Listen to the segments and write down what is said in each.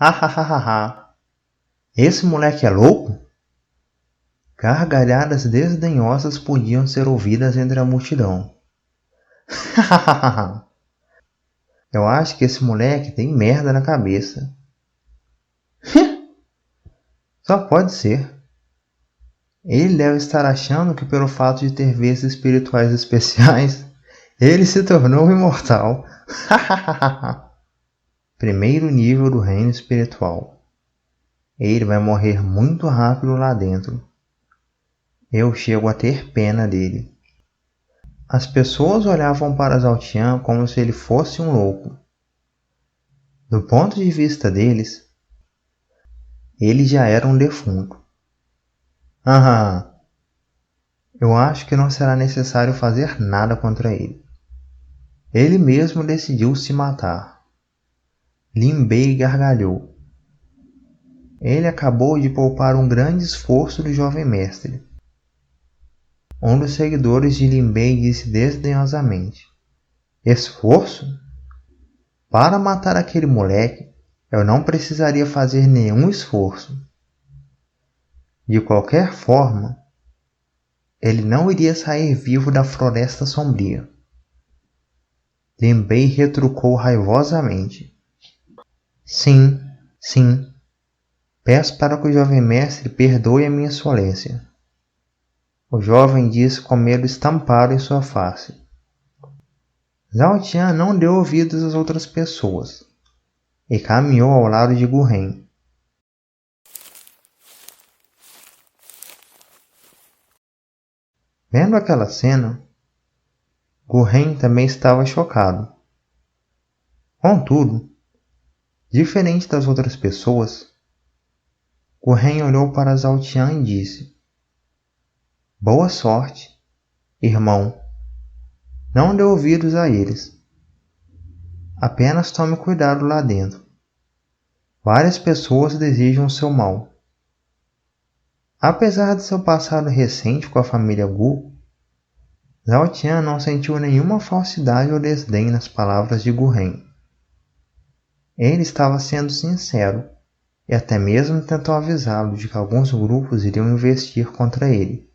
Ha. Esse moleque é louco? Gargalhadas desdenhosas podiam ser ouvidas entre a multidão. Eu acho que esse moleque tem merda na cabeça. Só pode ser. Ele deve estar achando que pelo fato de ter vezes espirituais especiais, ele se tornou imortal. Primeiro nível do reino espiritual. Ele vai morrer muito rápido lá dentro. Eu chego a ter pena dele. As pessoas olhavam para Zaltian como se ele fosse um louco. Do ponto de vista deles, ele já era um defunto. Eu acho que não será necessário fazer nada contra ele. Ele mesmo decidiu se matar. Lin Bei gargalhou. Ele acabou de poupar um grande esforço do jovem mestre. Um dos seguidores de Lin Bei disse desdenhosamente: Esforço? Para matar aquele moleque, eu não precisaria fazer nenhum esforço. De qualquer forma, ele não iria sair vivo da floresta sombria. Lin Bei retrucou raivosamente. Sim. Peço para que o jovem mestre perdoe a minha insolência. O jovem disse com medo estampado em sua face. Zaltian não deu ouvidos às outras pessoas e caminhou ao lado de Gu Ren. Vendo aquela cena, Gu Ren também estava chocado. Contudo, diferente das outras pessoas, Gu Ren olhou para Zaltian e disse: Boa sorte, irmão. Não dê ouvidos a eles. Apenas tome cuidado lá dentro. Várias pessoas desejam o seu mal. Apesar de seu passado recente com a família Gu, Zaltian não sentiu nenhuma falsidade ou desdém nas palavras de Gu Ren. Ele estava sendo sincero e até mesmo tentou avisá-lo de que alguns grupos iriam investir contra ele.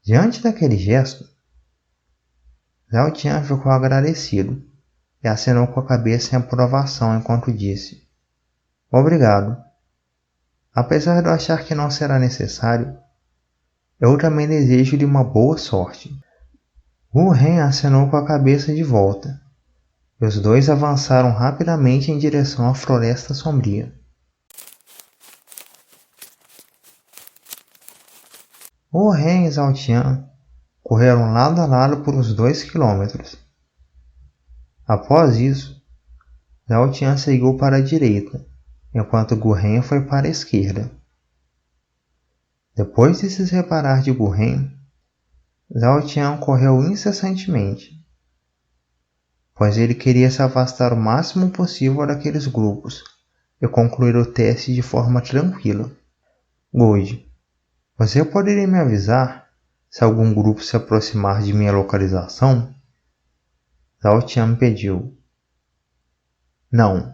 Diante daquele gesto, Zaltian ficou agradecido e acenou com a cabeça em aprovação enquanto disse: Obrigado. Apesar de eu achar que não será necessário, eu também desejo-lhe uma boa sorte. Gu Ren acenou com a cabeça de volta, e os dois avançaram rapidamente em direção à floresta sombria. Gu Ren e Zaltian correram lado a lado por uns 2 quilômetros. Após isso, Zaltian seguiu para a direita, enquanto Gu Ren foi para a esquerda. Depois de se separar de Gu Ren, Zaltian correu incessantemente, pois ele queria se afastar o máximo possível daqueles grupos e concluir o teste de forma tranquila. Gold, você poderia me avisar se algum grupo se aproximar de minha localização? Zaltian pediu. Não.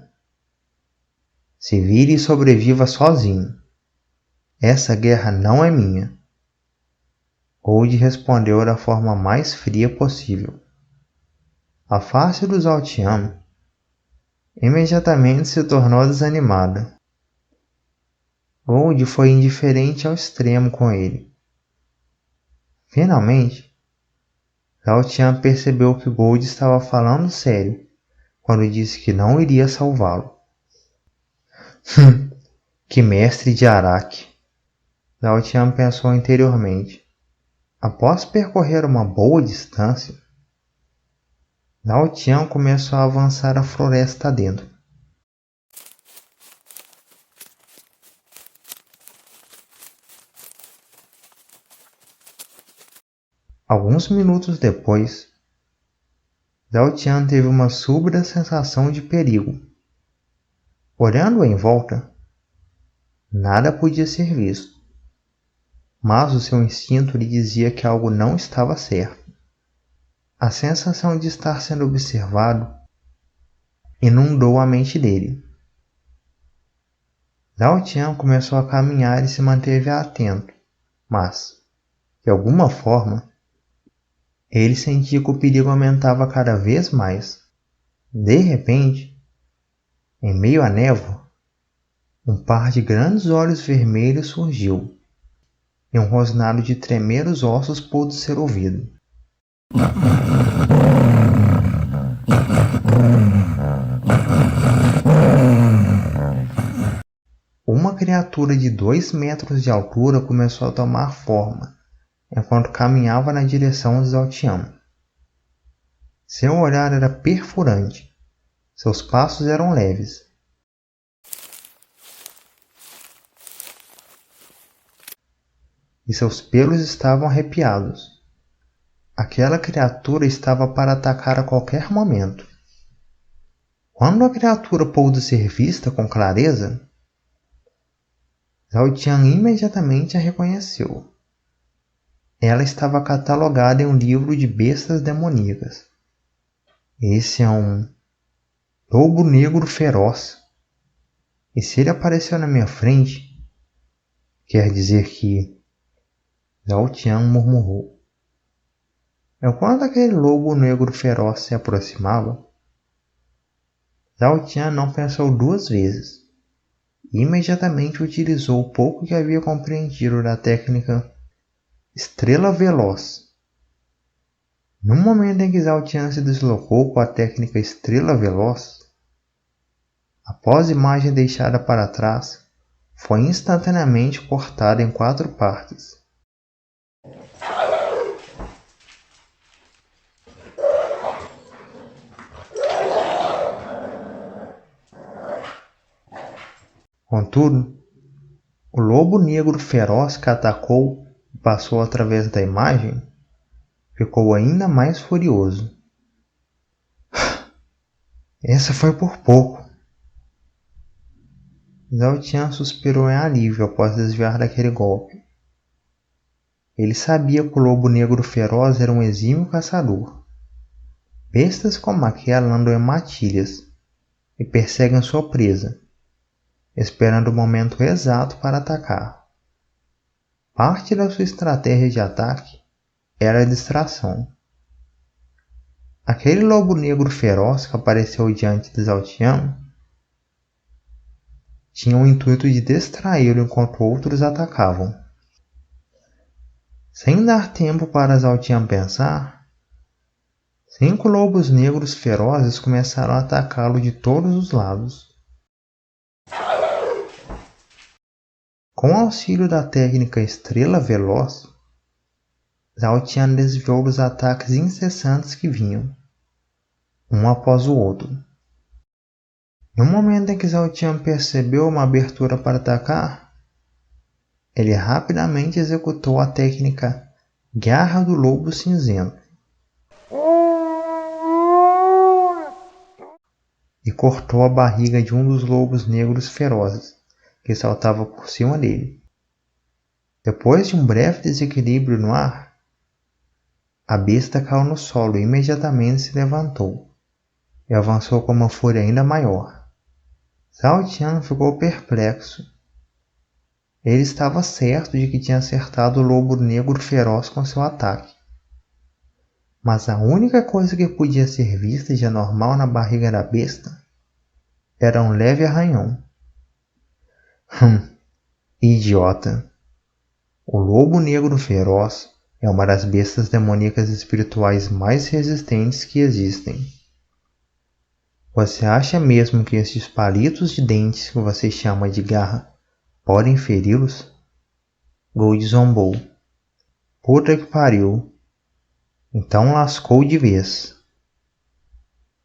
Se vire e sobreviva sozinho. Essa guerra não é minha. Gold respondeu da forma mais fria possível. A face do Zaltian imediatamente se tornou desanimada. Gold foi indiferente ao extremo com ele. Finalmente, Zaltian percebeu que Gold estava falando sério quando disse que não iria salvá-lo. Que mestre de Araque! Zaltian pensou interiormente. Após percorrer uma boa distância, Zaltian começou a avançar a floresta dentro. Alguns minutos depois, Zaltian teve uma súbita sensação de perigo. Olhando em volta, nada podia ser visto, mas o seu instinto lhe dizia que algo não estava certo. A sensação de estar sendo observado inundou a mente dele. Zhao Tian começou a caminhar e se manteve atento, mas, de alguma forma, ele sentia que o perigo aumentava cada vez mais. De repente, em meio à névoa, um par de grandes olhos vermelhos surgiu, e um rosnado de tremer os ossos pôde ser ouvido. Uma criatura de 2 metros de altura começou a tomar forma, enquanto caminhava na direção de Zhao Tian. Seu olhar era perfurante, seus passos eram leves. E seus pelos estavam arrepiados. Aquela criatura estava para atacar a qualquer momento. Quando a criatura pôde ser vista com clareza, Zhao Tian imediatamente a reconheceu. Ela estava catalogada em um livro de bestas demoníacas. Esse é um lobo negro feroz. E se ele apareceu na minha frente, quer dizer que... Zhao Tian murmurou. Enquanto aquele lobo negro feroz se aproximava, Zhao Tian não pensou 2 vezes e imediatamente utilizou o pouco que havia compreendido da técnica Estrela Veloz. No momento em que Zhao Tian se deslocou com a técnica Estrela Veloz, após a imagem deixada para trás, foi instantaneamente cortada em 4 partes. Contudo, o lobo negro feroz que atacou e passou através da imagem ficou ainda mais furioso. Essa foi por pouco. Zhao Tian suspirou em alívio após desviar daquele golpe. Ele sabia que o lobo negro feroz era um exímio caçador. Bestas como aquela andam em matilhas e perseguem sua presa, esperando o momento exato para atacar. Parte da sua estratégia de ataque era a distração. Aquele lobo negro feroz que apareceu diante de Zhao Tian tinha o intuito de distraí-lo enquanto outros atacavam. Sem dar tempo para Zhao Tian pensar, 5 lobos negros ferozes começaram a atacá-lo de todos os lados. Com o auxílio da técnica Estrela Veloz, Zhao Tian desviou dos ataques incessantes que vinham, um após o outro. No momento em que Zhao Tian percebeu uma abertura para atacar, ele rapidamente executou a técnica Garra do Lobo Cinzento e cortou a barriga de um dos lobos negros ferozes que saltava por cima dele. Depois de um breve desequilíbrio no ar, a besta caiu no solo e imediatamente se levantou e avançou com uma fúria ainda maior. Zhao Tian ficou perplexo. Ele estava certo de que tinha acertado o lobo negro feroz com seu ataque. Mas a única coisa que podia ser vista de anormal na barriga da besta era um leve arranhão. Idiota! O lobo negro feroz é uma das bestas demoníacas espirituais mais resistentes que existem. Você acha mesmo que esses palitos de dentes que você chama de garra podem feri-los? Gold zombou. Puta que pariu. Então lascou de vez.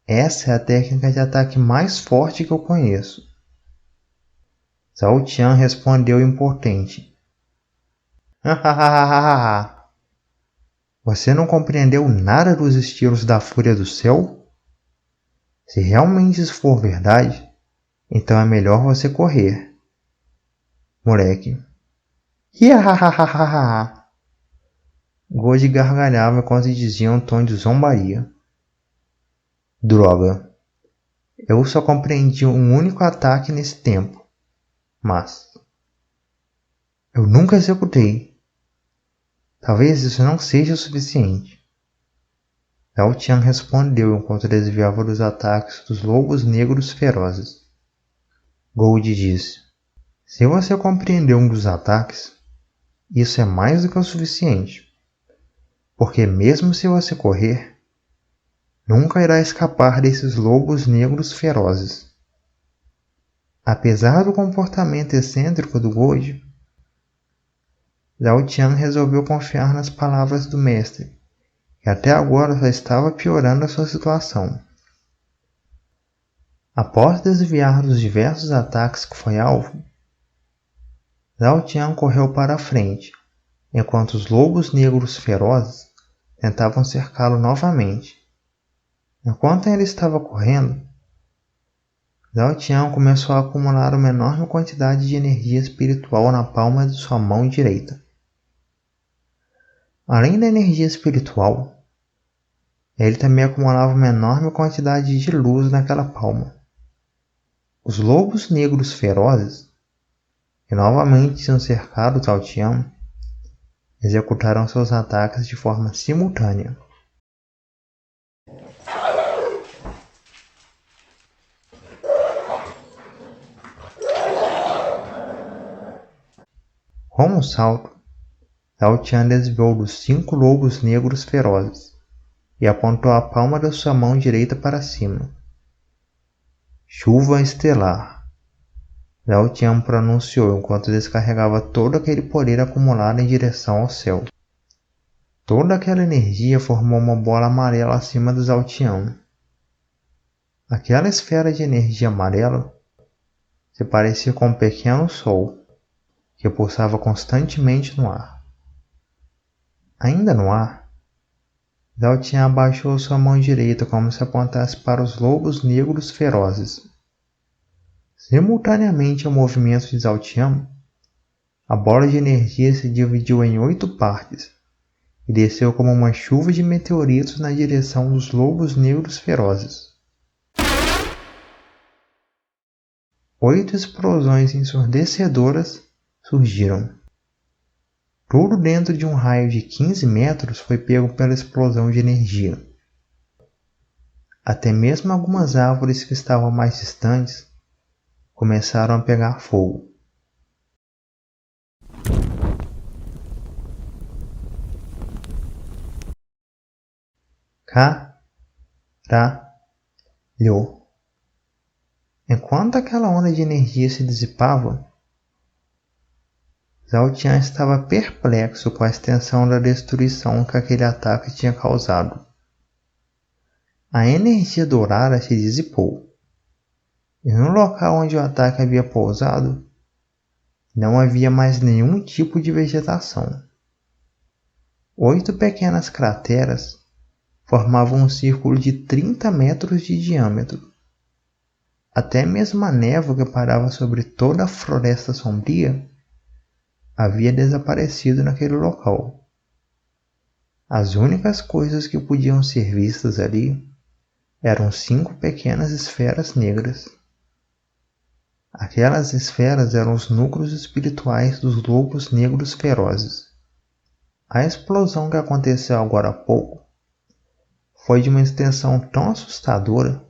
Essa é a técnica de ataque mais forte que eu conheço. Zhao Tian respondeu impotente. Você não compreendeu nada dos estilos da Fúria do Céu? Se realmente isso for verdade, então é melhor você correr. Moleque. Gold gargalhava enquanto dizia em um tom de zombaria. Droga. Eu só compreendi um único ataque nesse tempo. Mas eu nunca executei. Talvez isso não seja o suficiente. Zhao Tian respondeu enquanto desviava dos ataques dos lobos negros ferozes. Gold disse: se você compreendeu um dos ataques, isso é mais do que o suficiente. Porque mesmo se você correr, nunca irá escapar desses lobos negros ferozes. Apesar do comportamento excêntrico do Gold, Zhao Tian resolveu confiar nas palavras do mestre, que até agora só estava piorando a sua situação. Após desviar dos diversos ataques que foi alvo, Zhao Tian correu para a frente, enquanto os lobos negros ferozes tentavam cercá-lo novamente. Enquanto ele estava correndo, Zhao Tian começou a acumular uma enorme quantidade de energia espiritual na palma de sua mão direita. Além da energia espiritual, ele também acumulava uma enorme quantidade de luz naquela palma. Os lobos negros ferozes, que novamente tinham cercado Zhao Tian, executaram seus ataques de forma simultânea. Com um salto, Zhao Tian desviou dos 5 lobos negros ferozes e apontou a palma da sua mão direita para cima. Chuva estelar, Zhao Tian pronunciou enquanto descarregava todo aquele poder acumulado em direção ao céu. Toda aquela energia formou uma bola amarela acima do Zhao Tian. Aquela esfera de energia amarela se parecia com um pequeno sol que pulsava constantemente no ar. Ainda no ar, Zhao Tian abaixou sua mão direita como se apontasse para os lobos negros ferozes. Simultaneamente ao movimento de Zhao Tian, a bola de energia se dividiu em 8 partes e desceu como uma chuva de meteoritos na direção dos lobos negros ferozes. 8 explosões ensurdecedoras surgiram. Tudo dentro de um raio de 15 metros foi pego pela explosão de energia. Até mesmo algumas árvores que estavam mais distantes começaram a pegar fogo. Caralho! Enquanto aquela onda de energia se dissipava, Zhao Tian estava perplexo com a extensão da destruição que aquele ataque tinha causado. A energia dourada se dissipou, e no local onde o ataque havia pousado, não havia mais nenhum tipo de vegetação. 8 pequenas crateras formavam um círculo de 30 metros de diâmetro. Até mesmo a névoa que parava sobre toda a floresta sombria havia desaparecido naquele local. As únicas coisas que podiam ser vistas ali eram 5 pequenas esferas negras. Aquelas esferas eram os núcleos espirituais dos lobos negros ferozes. A explosão que aconteceu agora há pouco foi de uma extensão tão assustadora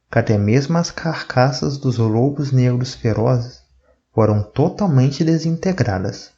que até mesmo as carcaças dos lobos negros ferozes foram totalmente desintegradas.